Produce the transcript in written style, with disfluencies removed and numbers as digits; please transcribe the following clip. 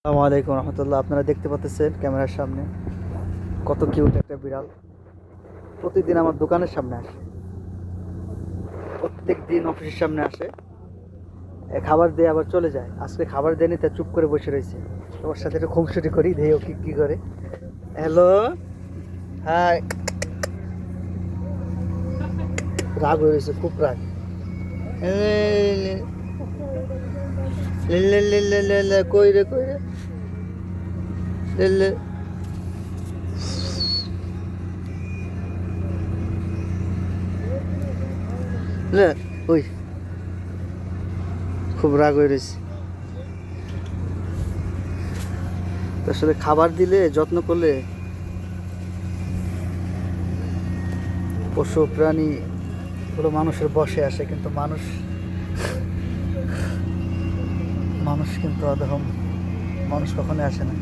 আসসালামু আলাইকুম রহমতুল্লাহ। আপনারা দেখতে পাচ্ছেন ক্যামেরার সামনে কত কিউট একটা বিড়াল। প্রতিদিন আমার দোকানের সামনে আসে, প্রত্যেক দিন অফিসের সামনে আসে, খাবার দিয়ে আবার চলে যায়। আজকে খাবার দেয়নি, তা চুপ করে বসে রয়েছে। তোমার সাথে একটু খুনসুটি করি, দেখি ও কি কি করে। Hello, hi. রাগ হয়ে গেছে, খুব রাগ। কই রে কই রে, লে লে। লে, ওই খুব রাগ হয়ে রয়েছে। আসলে খাবার দিলে, যত্ন করলে পশু প্রাণী গুলো মানুষের বশে আসে, কিন্তু মানুষ মানুষ কিন্তু আদম মানুষ কখনোই আসে না।